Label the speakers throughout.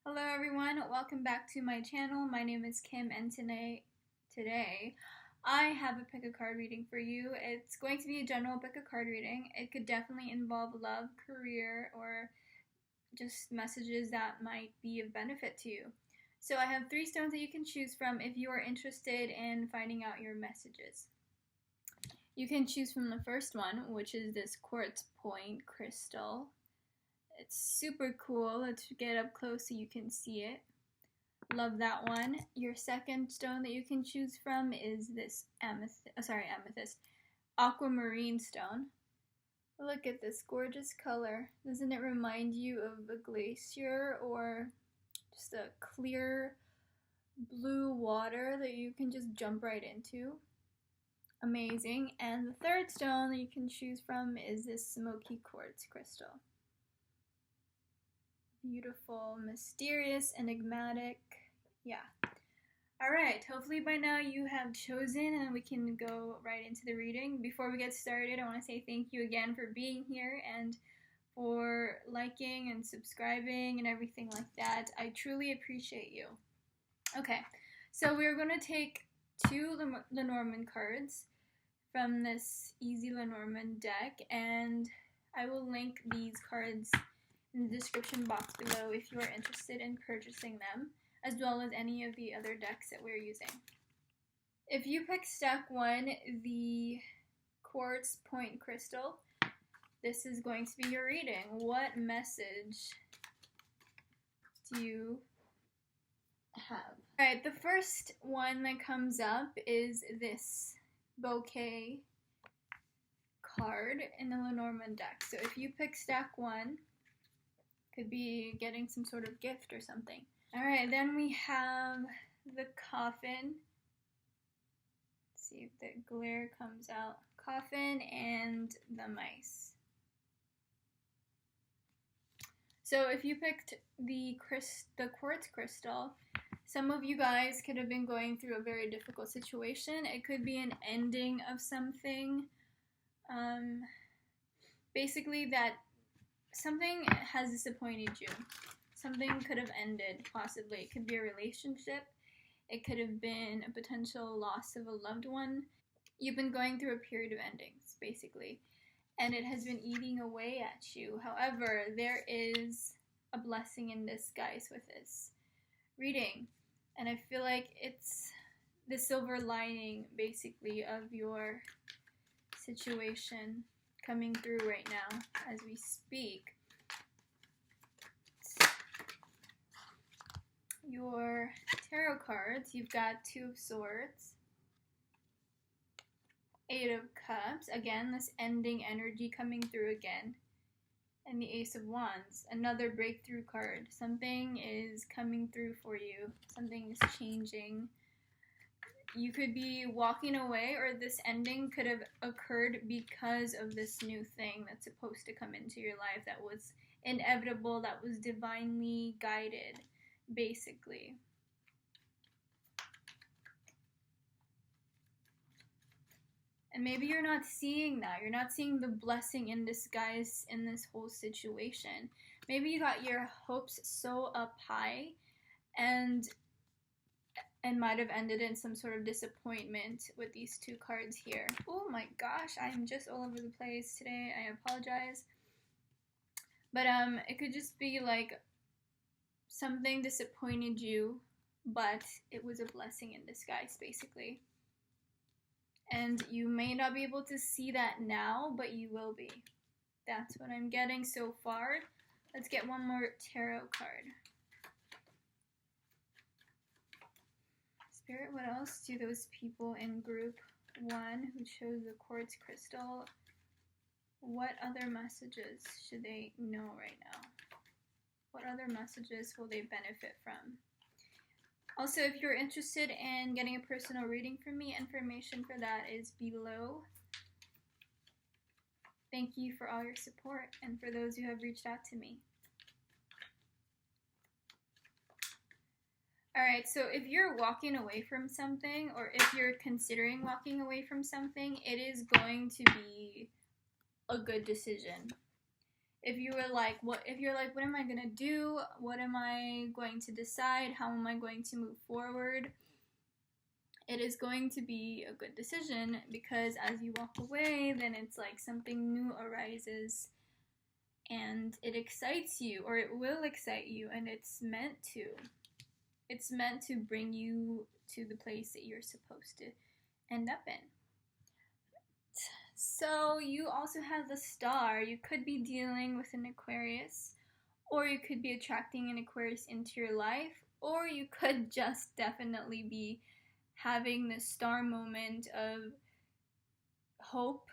Speaker 1: Hello everyone, welcome back to my channel. My name is Kim and today I have a pick a card reading for you. It's going to be a general pick a card reading. It could definitely involve love, career, or just messages that might be of benefit to you. So I have 3 stones that you can choose from if you are interested in finding out your messages. You can choose from the first one, which is this quartz point crystal. It's super cool. Let's get up close so you can see it. Love that one. Your second stone that you can choose from is this amethyst, aquamarine stone. Look at this gorgeous color. Doesn't it remind you of a glacier or just a clear blue water that you can just jump right into? Amazing. And the third stone that you can choose from is this smoky quartz crystal. Beautiful, mysterious, enigmatic. Yeah. Alright, hopefully by now you have chosen and we can go right into the reading. Before we get started, I want to say thank you again for being here and for liking and subscribing and everything like that. I truly appreciate you. Okay, so we're going to take 2 Lenormand cards from this Easy Lenormand deck, and I will link these cards in the description box below if you are interested in purchasing them, as well as any of the other decks that we're using. If you pick stack 1, the quartz point crystal, this is going to be your reading. What message do you have? Alright, the first one that comes up is this bouquet card in the Lenormand deck. So if you pick stack 1, could be getting some sort of gift or something. Alright, then we have the coffin. Let's see if the glare comes out. Coffin and the mice. So if you picked the quartz crystal, some of you guys could have been going through a very difficult situation. It could be an ending of something. Basically that something has disappointed you. Something could have ended, possibly. It could be a relationship. It could have been a potential loss of a loved one. You've been going through a period of endings, basically. And it has been eating away at you. However, there is a blessing in disguise with this reading. And I feel like it's the silver lining, basically, of your situation coming through right now as we speak. Your tarot cards, you've got 2 of Swords, 8 of Cups, again this ending energy coming through again, and the Ace of Wands, another breakthrough card. Something is coming through for you, something is changing. You could be walking away, or this ending could have occurred because of this new thing that's supposed to come into your life that was inevitable, that was divinely guided, basically. And maybe you're not seeing that. You're not seeing the blessing in disguise in this whole situation. Maybe you got your hopes so up high and might have ended in some sort of disappointment with these 2 cards here. Oh my gosh, I'm just all over the place today. I apologize. But it could just be like something disappointed you, but it was a blessing in disguise, basically. And you may not be able to see that now, but you will be. That's what I'm getting so far. Let's get one more tarot card. Spirit, what else do those people in group 1 who chose the quartz crystal, what other messages should they know right now? What other messages will they benefit from? Also, if you're interested in getting a personal reading from me, information for that is below. Thank you for all your support and for those who have reached out to me. Alright, so if you're walking away from something, or if you're considering walking away from something, it is going to be a good decision. If you were like, what am I gonna do? What am I going to decide? How am I going to move forward? It is going to be a good decision, because as you walk away, then it's like something new arises and it excites you, or it will excite you, and it's meant to. It's meant to bring you to the place that you're supposed to end up in. So you also have the Star. You could be dealing with an Aquarius, or you could be attracting an Aquarius into your life, or you could just definitely be having this Star moment of hope,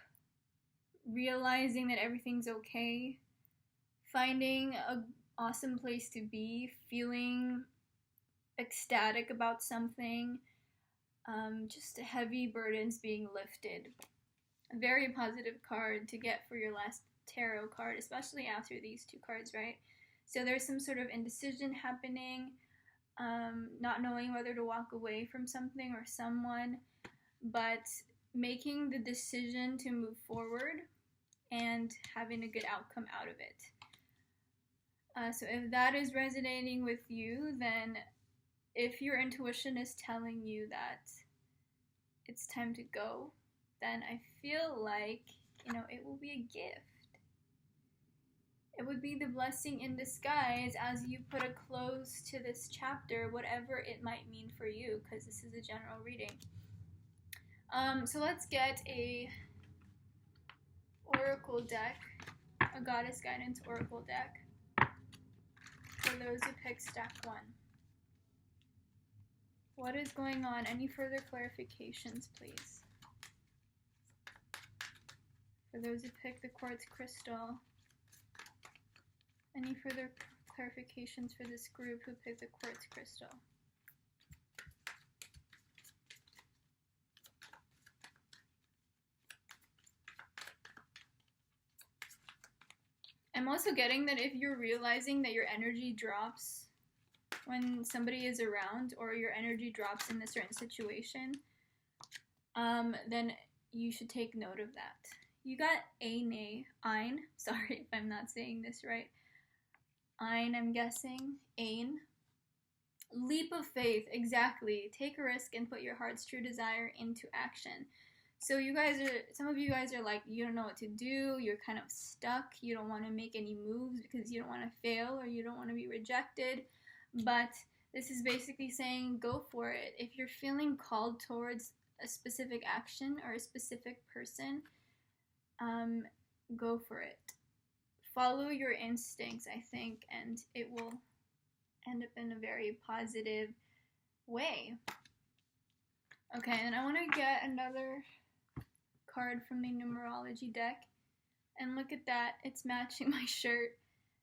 Speaker 1: realizing that everything's okay, finding an awesome place to be, feeling ecstatic about something, just heavy burdens being lifted. A very positive card to get for your last tarot card, especially after these two cards, right? So there's some sort of indecision happening, not knowing whether to walk away from something or someone, but making the decision to move forward and having a good outcome out of it. So if that is resonating with you, then if your intuition is telling you that it's time to go, then I feel like, it will be a gift. It would be the blessing in disguise as you put a close to this chapter, whatever it might mean for you, because this is a general reading. So let's get a oracle deck, a goddess guidance oracle deck, for those who pick stack 1. What is going on? Any further clarifications, please? For those who pick the quartz crystal, any further clarifications for this group who picked the quartz crystal? I'm also getting that if you're realizing that your energy drops when somebody is around, or your energy drops in a certain situation, then you should take note of that. You got Ein, sorry if I'm not saying this right. Ein, I'm guessing. Ein. Leap of faith, exactly. Take a risk and put your heart's true desire into action. So some of you guys are like, you don't know what to do, you're kind of stuck, you don't want to make any moves because you don't want to fail or you don't want to be rejected. But this is basically saying, go for it. If you're feeling called towards a specific action or a specific person, go for it. Follow your instincts, I think, and it will end up in a very positive way. Okay, and I want to get another card from the numerology deck, and look at that, it's matching my shirt.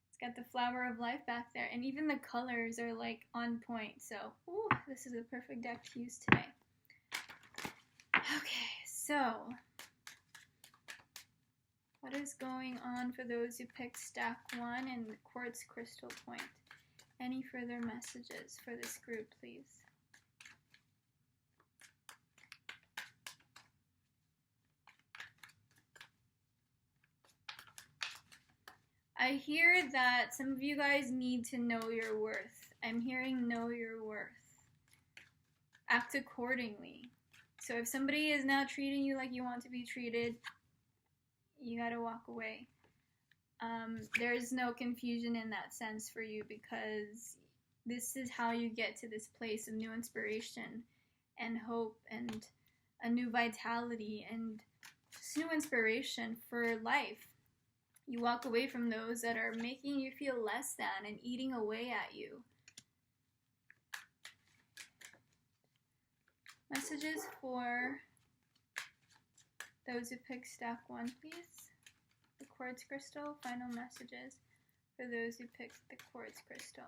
Speaker 1: It's got the flower of life back there, and even the colors are like on point, so this is a perfect deck to use today. Okay, so what is going on for those who picked stack 1 and the quartz crystal point? Any further messages for this group, please? I hear that some of you guys need to know your worth. I'm hearing know your worth. Act accordingly. So if somebody is now treating you like you want to be treated, you gotta walk away. There's no confusion in that sense for you, because this is how you get to this place of new inspiration and hope and a new vitality and just new inspiration for life. You walk away from those that are making you feel less than and eating away at you. Messages for those who pick stack 1, please. The quartz crystal, final messages for those who pick the quartz crystal.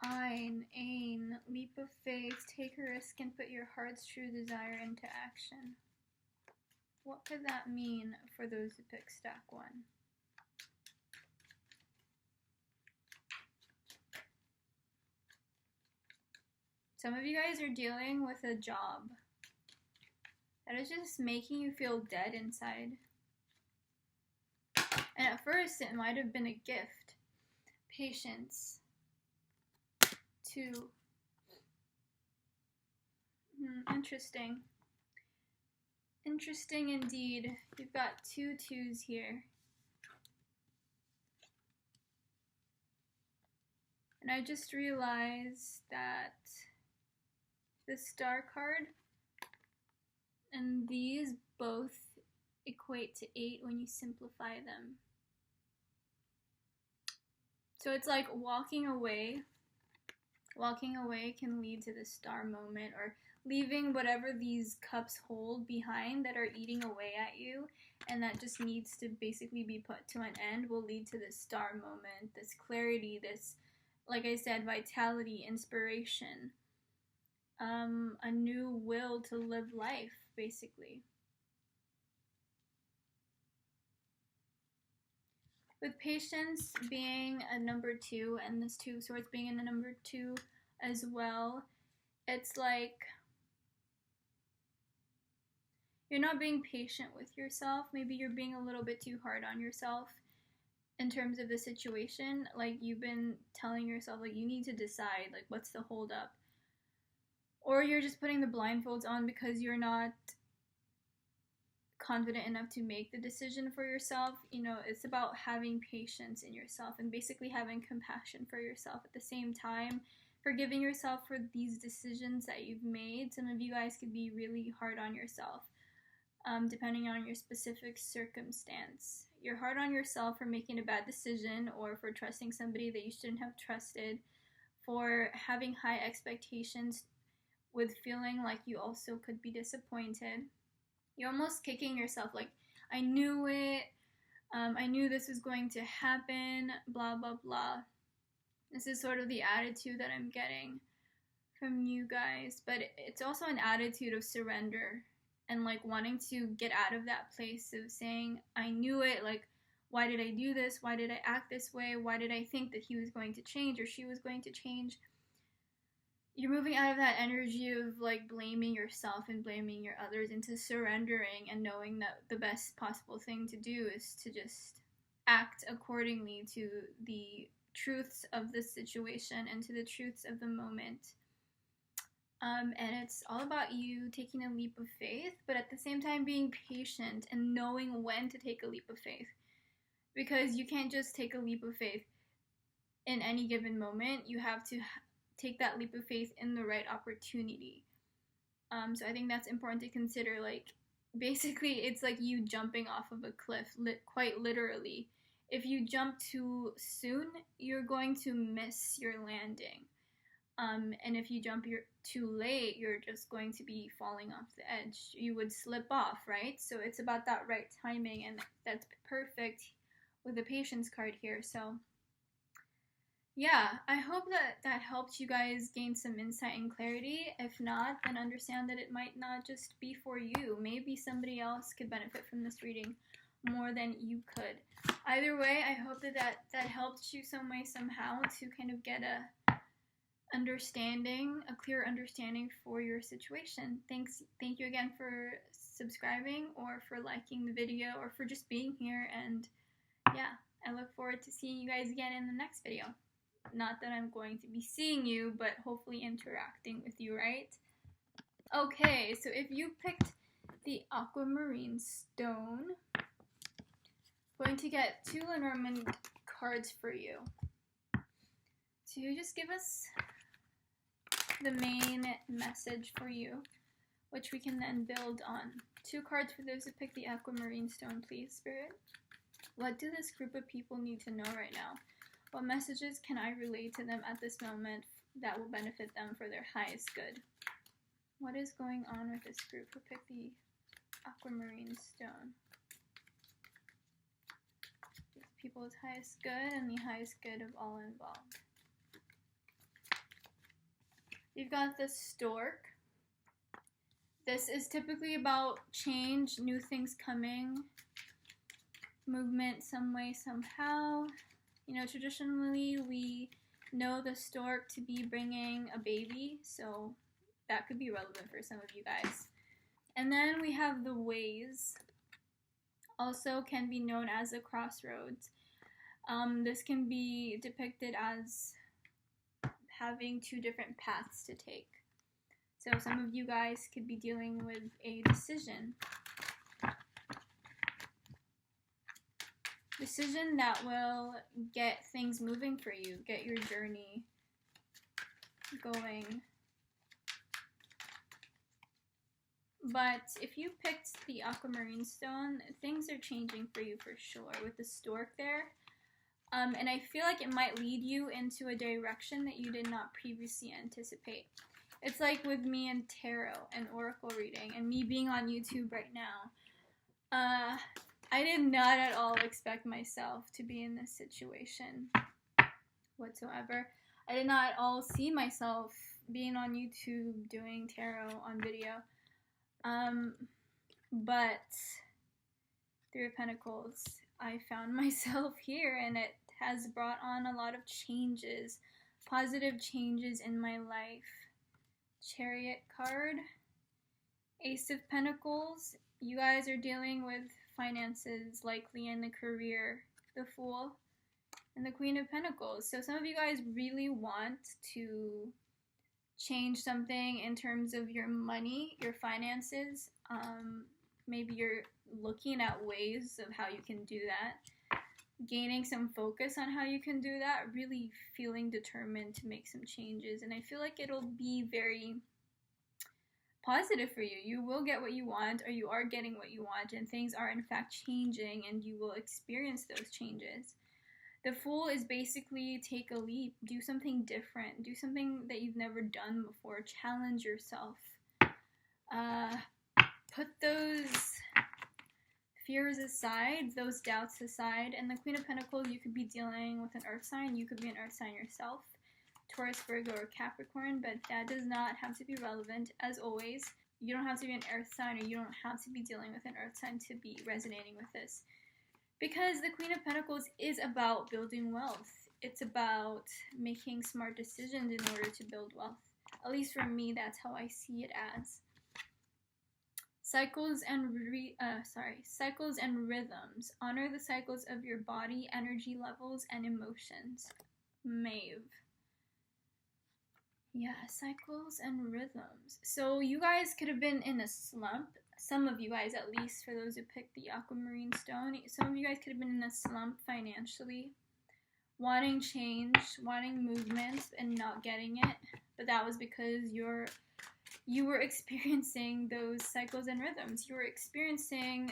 Speaker 1: Ein, leap of faith, take a risk and put your heart's true desire into action. What could that mean for those who pick stack 1? Some of you guys are dealing with a job that is just making you feel dead inside. And at first, it might have been a gift. Patience. 2. Interesting. Interesting indeed. You've got 2 2s here. And I just realized that the Star card and these both equate to 8 when you simplify them. So it's like walking away. Walking away can lead to the Star moment, or leaving whatever these cups hold behind that are eating away at you, and that just needs to basically be put to an end, will lead to this Star moment, this clarity, this, like I said, vitality, inspiration, a new will to live life, basically. With Patience being a number 2 and this 2 of Swords being in a number 2 as well, it's like you're not being patient with yourself. Maybe you're being a little bit too hard on yourself in terms of the situation. Like, you've been telling yourself, like, you need to decide, like, what's the hold up? Or you're just putting the blindfolds on because you're not confident enough to make the decision for yourself. You know, it's about having patience in yourself and basically having compassion for yourself at the same time, forgiving yourself for these decisions that you've made. Some of you guys could be really hard on yourself, depending on your specific circumstance. You're hard on yourself for making a bad decision, or for trusting somebody that you shouldn't have trusted, for having high expectations with feeling like you also could be disappointed. You're almost kicking yourself, like, I knew it, I knew this was going to happen, blah, blah, blah. This is sort of the attitude that I'm getting from you guys, but it's also an attitude of surrender and, like, wanting to get out of that place of saying, I knew it, like, why did I do this? Why did I act this way? Why did I think that he was going to change or she was going to change? You're moving out of that energy of, like, blaming yourself and blaming your others into surrendering and knowing that the best possible thing to do is to just act accordingly to the truths of the situation and to the truths of the moment. And it's all about you taking a leap of faith, but at the same time being patient and knowing when to take a leap of faith. Because you can't just take a leap of faith in any given moment. You have to take that leap of faith in the right opportunity. So I think that's important to consider. Like, basically, it's like you jumping off of a cliff, quite literally. If you jump too soon, you're going to miss your landing. And if you jump too late, you're just going to be falling off the edge. You would slip off, right? So it's about that right timing, and that's perfect with the Patience card here. So yeah, I hope that helped you guys gain some insight and clarity. If not, then understand that it might not just be for you. Maybe somebody else could benefit from this reading more than you could. Either way, I hope that helped you some way, somehow, to kind of get a clear understanding for your situation. Thank you again for subscribing, or for liking the video, or for just being here. And yeah, I look forward to seeing you guys again in the next video. Not that I'm going to be seeing you, but hopefully interacting with you, right? Okay, so if you picked the aquamarine stone, I'm going to get 2 Lenormand cards for you to just give us the main message for you, which we can then build on. 2 cards for those who pick the aquamarine stone, please, Spirit. What do this group of people need to know right now? What messages can I relay to them at this moment that will benefit them for their highest good? What is going on with this group who picked the aquamarine stone? People's highest good and the highest good of all involved. You've got the stork. This is typically about change, new things coming, movement some way, somehow. You know, traditionally we know the stork to be bringing a baby, so that could be relevant for some of you guys. And then we have the ways, also can be known as the crossroads. This can be depicted as having two different paths to take. So some of you guys could be dealing with a decision that will get things moving for you, get your journey going. But if you picked the aquamarine stone, things are changing for you for sure with the stork there. And I feel like it might lead you into a direction that you did not previously anticipate. It's like with me and tarot and oracle reading and me being on YouTube right now. I did not at all expect myself to be in this situation whatsoever. I did not at all see myself being on YouTube doing tarot on video. But Three of Pentacles, I found myself here, and it has brought on a lot of changes, positive changes in my life. Chariot card, Ace of Pentacles, you guys are dealing with finances, likely in the career, the Fool, and the Queen of Pentacles. So some of you guys really want to change something in terms of your money, your finances. Maybe you're looking at ways of how you can do that, gaining some focus on how you can do that, really feeling determined to make some changes. And I feel like it'll be very positive for you. You will get what you want, or you are getting what you want, and things are in fact changing, and you will experience those changes. The Fool is basically take a leap, do something different, do something that you've never done before, challenge yourself. Put those fears aside, those doubts aside. And the Queen of Pentacles, you could be dealing with an earth sign, you could be an earth sign yourself, Taurus, Virgo, or Capricorn, but that does not have to be relevant. As always, you don't have to be an earth sign, or you don't have to be dealing with an earth sign to be resonating with this. Because the Queen of Pentacles is about building wealth. It's about making smart decisions in order to build wealth. At least for me, that's how I see it as. Cycles and rhythms. Honor the cycles of your body, energy levels, and emotions. Maeve. Yeah, cycles and rhythms. So you guys could have been in a slump. Some of you guys, at least, for those who picked the aquamarine stone, some of you guys could have been in a slump financially, wanting change, wanting movement, and not getting it. But that was because you were experiencing those cycles and rhythms. You were experiencing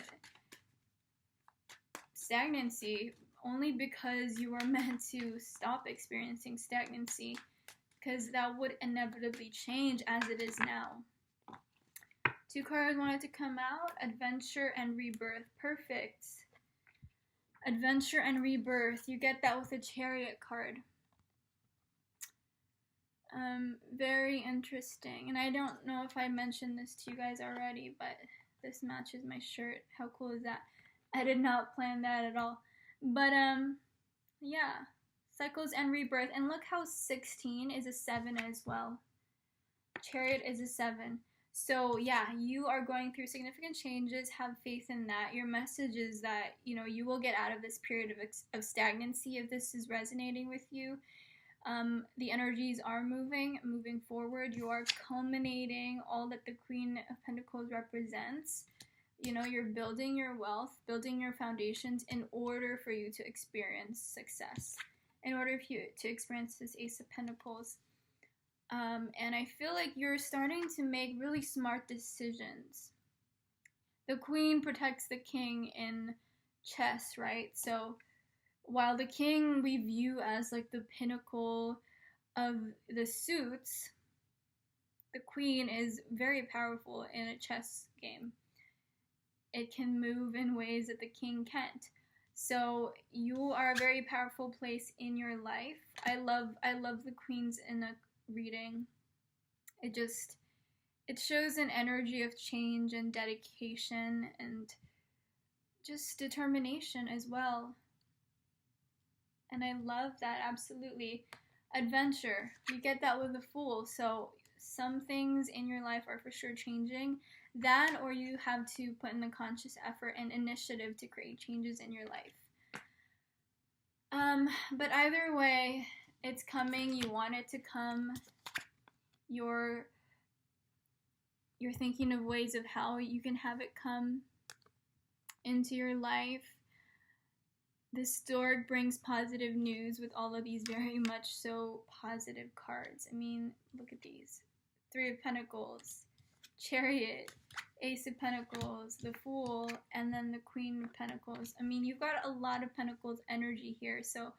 Speaker 1: stagnancy only because you were meant to stop experiencing stagnancy, because that would inevitably change as it is now. Two cards wanted to come out. Adventure and Rebirth. Perfect. Adventure and Rebirth. You get that with a Chariot card. Very interesting. And I don't know if I mentioned this to you guys already, but this matches my shirt. How cool is that? I did not plan that at all. But, yeah. Cycles and Rebirth. And look how 16 is a 7 as well. Chariot is a 7. So, yeah, you are going through significant changes. Have faith in that. Your message is that, you will get out of this period of stagnancy if this is resonating with you. The energies are moving forward. You are culminating all that the Queen of Pentacles represents. You're building your wealth, building your foundations in order for you to experience success, in order for you to experience this Ace of Pentacles. And I feel like you're starting to make really smart decisions. The Queen protects the King in chess, right? So while the King we view as like the pinnacle of the suits, the Queen is very powerful in a chess game. It can move in ways that the King can't. So you are a very powerful place in your life. I love the Queens in a reading. It shows an energy of change and dedication and just determination as well. And I love that, absolutely. Adventure. You get that with the Fool. So some things in your life are for sure changing. That, or you have to put in the conscious effort and initiative to create changes in your life. But either way, it's coming. You want it to come. You're thinking of ways of how you can have it come into your life. The Stork brings positive news with all of these very much so positive cards. I mean, look at these. 3 of Pentacles, Chariot, Ace of Pentacles, the Fool, and then the Queen of Pentacles. I mean, you've got a lot of Pentacles energy here. So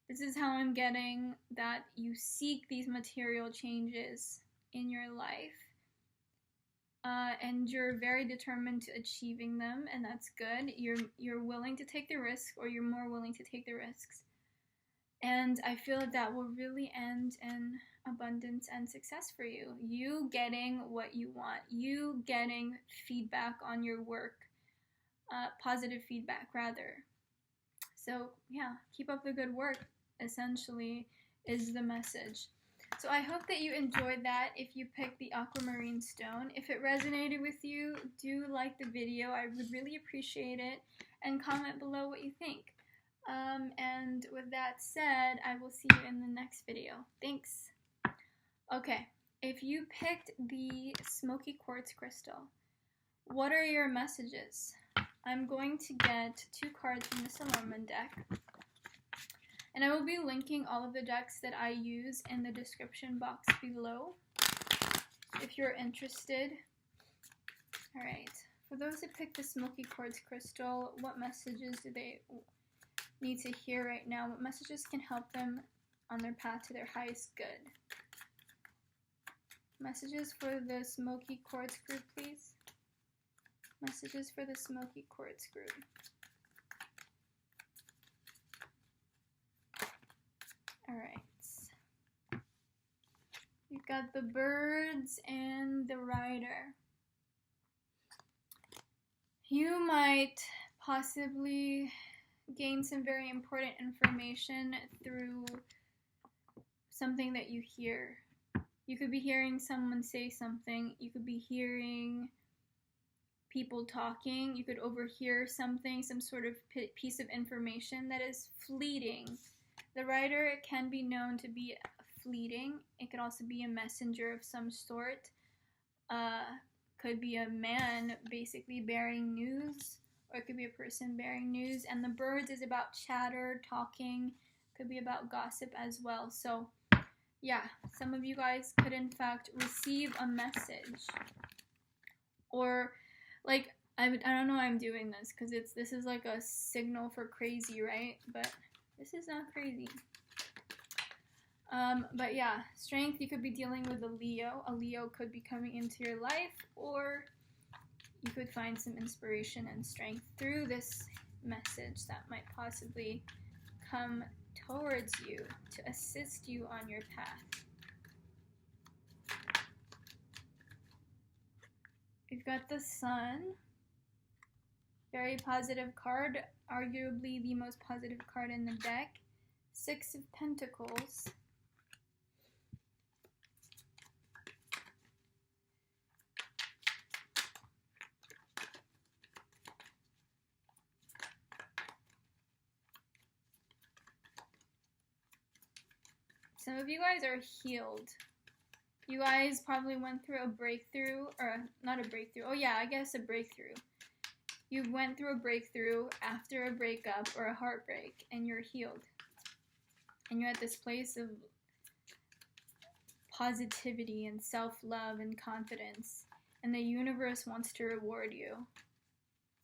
Speaker 1: this is how I'm getting that you seek these material changes in your life. And you're very determined to achieving them, and that's good. You're willing to take the risk, or you're more willing to take the risks. And I feel that will really end in abundance and success for you. You getting what you want. You getting feedback on your work. Positive feedback, rather. So, yeah, keep up the good work, essentially, is the message. So I hope that you enjoyed that if you picked the aquamarine stone. If it resonated with you, do like the video. I would really appreciate it. And comment below what you think. And with that said, I will see you in the next video. Thanks. Okay, if you picked the smoky quartz crystal, what are your messages? I'm going to get 2 cards from the Solomon deck. And I will be linking all of the decks that I use in the description box below if you're interested. Alright, for those that picked the smoky quartz crystal, what messages do they need to hear right now? What messages can help them on their path to their highest good? Messages for the smoky quartz group, please. Messages for the smoky quartz group. Alright. You've got the birds and the rider. You might possibly gain some very important information through something that you hear. You could be hearing someone say something. You could be hearing people talking. You could overhear something, some sort of piece of information that is fleeting. The rider can be known to be fleeting. It could also be a messenger of some sort. Could be a man basically bearing news, or it could be a person bearing news. And the birds is about chatter, talking. Could be about gossip as well. So yeah, some of you guys could in fact receive a message. Or like, I don't know why I'm doing this, because this is like a signal for crazy, right? But this is not crazy. But yeah, strength, you could be dealing with a Leo. A Leo could be coming into your life, or you could find some inspiration and strength through this message that might possibly come towards you to assist you on your path. We've got the Sun. Very positive card, arguably the most positive card in the deck. 6 of Pentacles. Some of you guys are healed. You guys probably went through a breakthrough, or not a breakthrough, oh yeah, I guess a breakthrough. You went through a breakthrough after a breakup or a heartbreak, and you're healed. And you're at this place of positivity and self-love and confidence. And the universe wants to reward you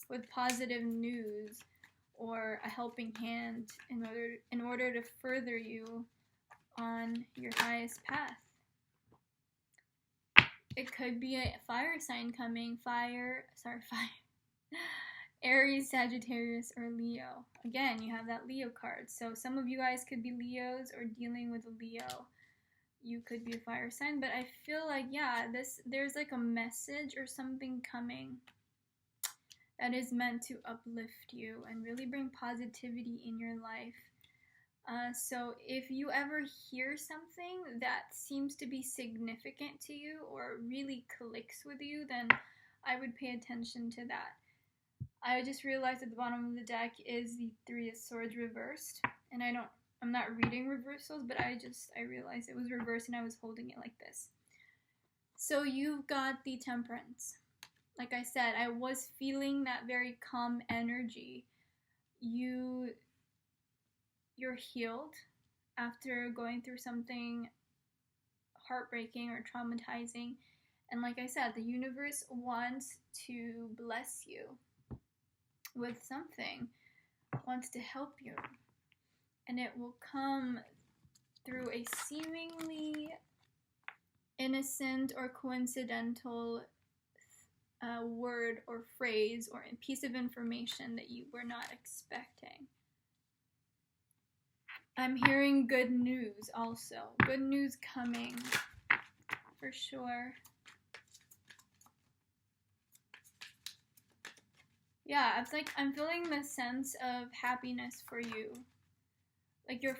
Speaker 1: with positive news or a helping hand in order to further you on your highest path. It could be a fire sign coming. Fire. Aries, Sagittarius, or Leo. Again, you have that Leo card. So some of you guys could be Leos or dealing with a Leo. You could be a fire sign, but I feel like, yeah, there's like a message or something coming that is meant to uplift you and really bring positivity in your life. So if you ever hear something that seems to be significant to you or really clicks with you, then I would pay attention to that. I just realized at the bottom of the deck is the Three of Swords reversed, and I'm not reading reversals, but I realized it was reversed and I was holding it like this. So you've got the Temperance. Like I said, I was feeling that very calm energy. You're healed after going through something heartbreaking or traumatizing. And like I said, the universe wants to bless you with something, wants to help you. And it will come through a seemingly innocent or coincidental word or phrase or a piece of information that you were not expecting. I'm hearing good news also. Good news coming, for sure. Yeah, it's like I'm feeling the sense of happiness for you. Like you're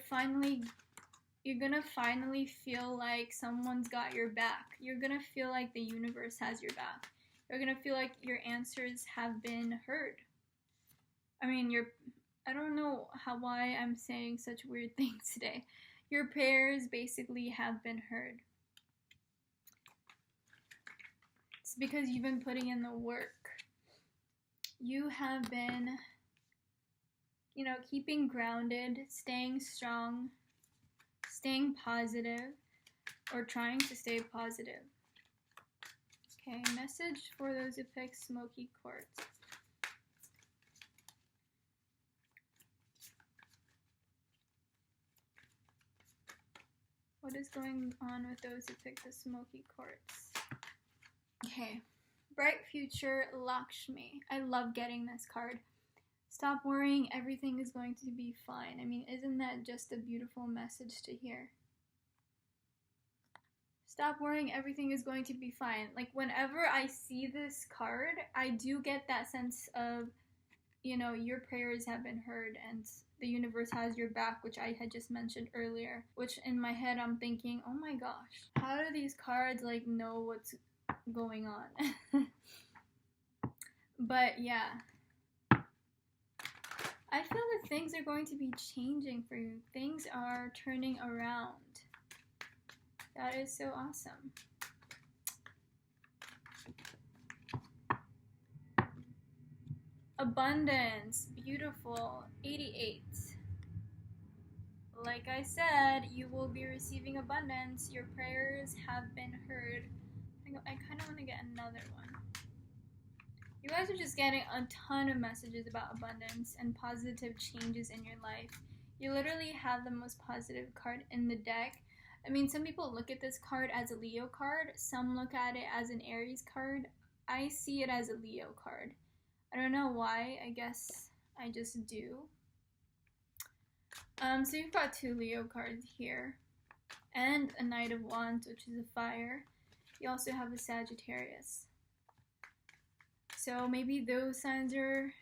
Speaker 1: gonna finally feel like someone's got your back. You're gonna feel like the universe has your back. You're gonna feel like your answers have been heard. I mean, I don't know why I'm saying such weird things today. Your prayers basically have been heard. It's because you've been putting in the work. You have been, keeping grounded, staying strong, staying positive, or trying to stay positive. Okay, message for those who pick smoky quartz. What is going on with those who pick the smoky quartz? Okay, bright future, Lakshmi. I love getting this card. Stop worrying, everything is going to be fine. I mean, isn't that just a beautiful message to hear? Stop worrying, everything is going to be fine. Like, whenever I see this card, I do get that sense of, your prayers have been heard and the universe has your back, which I had just mentioned earlier. Which in my head, I'm thinking, oh my gosh, how do these cards, know what's going on? But yeah. I feel that things are going to be changing for you. Things are turning around. That is so awesome. Abundance. Beautiful. 88. Like I said, you will be receiving abundance. Your prayers have been heard. I kind of want to get another one. You guys are just getting a ton of messages about abundance and positive changes in your life. You literally have the most positive card in the deck. I mean, some people look at this card as a Leo card. Some look at it as an Aries card. I see it as a Leo card. I don't know why. I guess I just do. So you've got two Leo cards here. And a Knight of Wands, which is a fire. You also have a Sagittarius. So maybe those signs are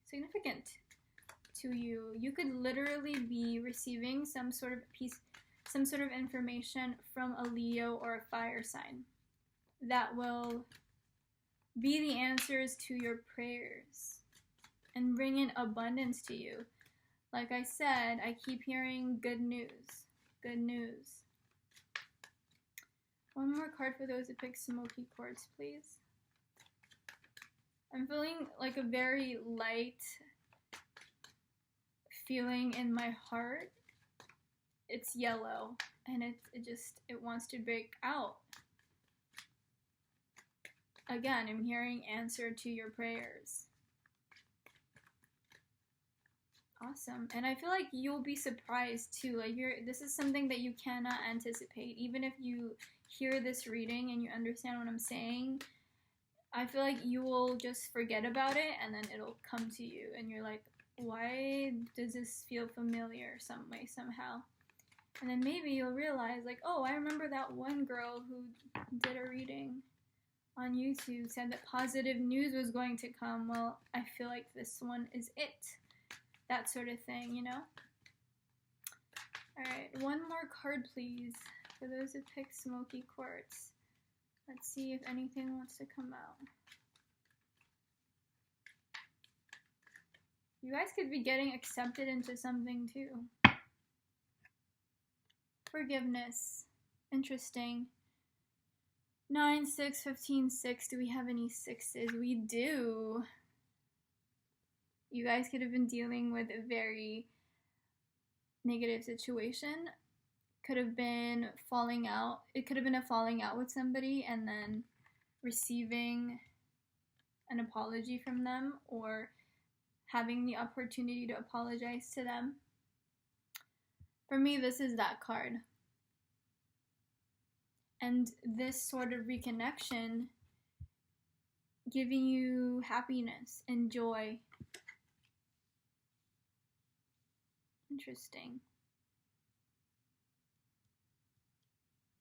Speaker 1: significant to you. You could literally be receiving some sort of information from a Leo or a fire sign that will be the answers to your prayers and bring in abundance to you. Like I said, I keep hearing good news. Good news. One more card for those who pick smoky quartz, please. I'm feeling like a very light feeling in my heart. It's yellow and it wants to break out. Again, I'm hearing answer to your prayers. Awesome. And I feel like you'll be surprised too. Like this is something that you cannot anticipate. Even if you hear this reading and you understand what I'm saying, I feel like you will just forget about it and then it'll come to you and you're like, why does this feel familiar some way, somehow? And then maybe you'll realize like, oh, I remember that one girl who did a reading on YouTube, said that positive news was going to come. Well, I feel like this one is it. That sort of thing, Alright, one more card, please. For those who picked Smoky Quartz. Let's see if anything wants to come out. You guys could be getting accepted into something too. Forgiveness. Interesting. 9, 6, 15, 6. Do we have any 6s? We do. You guys could have been dealing with a very negative situation. Could have been falling out. It could have been a falling out with somebody and then receiving an apology from them, or having the opportunity to apologize to them. For me, this is that card. And this sort of reconnection giving you happiness and joy. Interesting.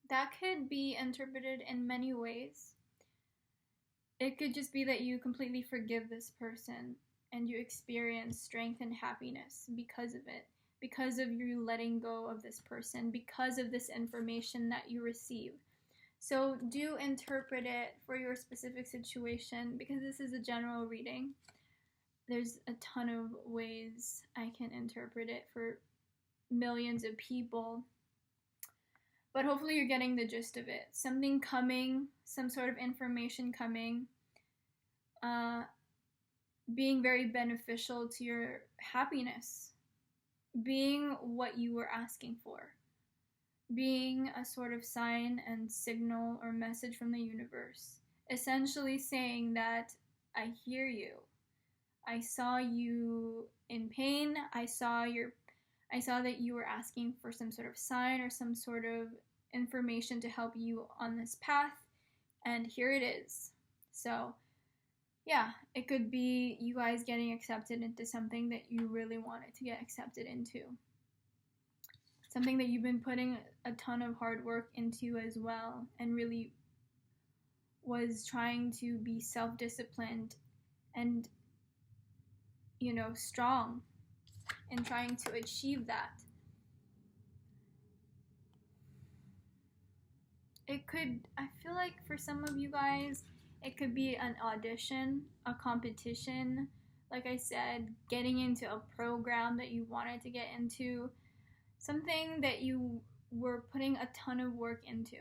Speaker 1: That could be interpreted in many ways. It could just be that you completely forgive this person and you experience strength and happiness because of it, because of you letting go of this person, because of this information that you receive. So do interpret it for your specific situation, because this is a general reading. There's a ton of ways I can interpret it for millions of people. But hopefully you're getting the gist of it. Something coming, some sort of information coming, being very beneficial to your happiness, being what you were asking for, being a sort of sign and signal or message from the universe, essentially saying that I hear you. I saw you in pain. I saw that you were asking for some sort of sign or some sort of information to help you on this path, and here it is. So yeah, it could be you guys getting accepted into something that you really wanted to get accepted into. Something that you've been putting a ton of hard work into as well, and really was trying to be self-disciplined and, strong in trying to achieve that. I feel like for some of you guys, it could be an audition, a competition, like I said, getting into a program that you wanted to get into, something that you were putting a ton of work into,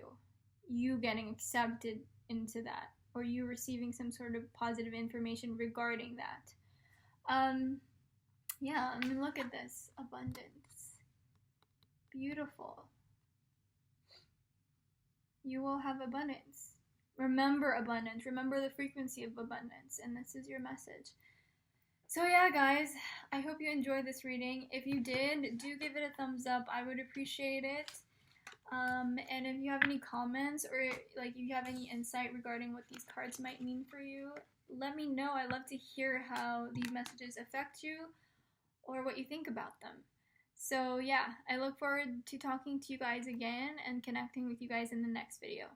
Speaker 1: you getting accepted into that, or you receiving some sort of positive information regarding that. Yeah, I mean, look at this. Abundance. Beautiful. You will have abundance. Remember abundance. Remember the frequency of abundance. And this is your message. So yeah, guys, I hope you enjoyed this reading. If you did, do give it a thumbs up. I would appreciate it. And if you have any comments, or like if you have any insight regarding what these cards might mean for you, let me know. I love to hear how these messages affect you, or what you think about them. So yeah, I look forward to talking to you guys again and connecting with you guys in the next video.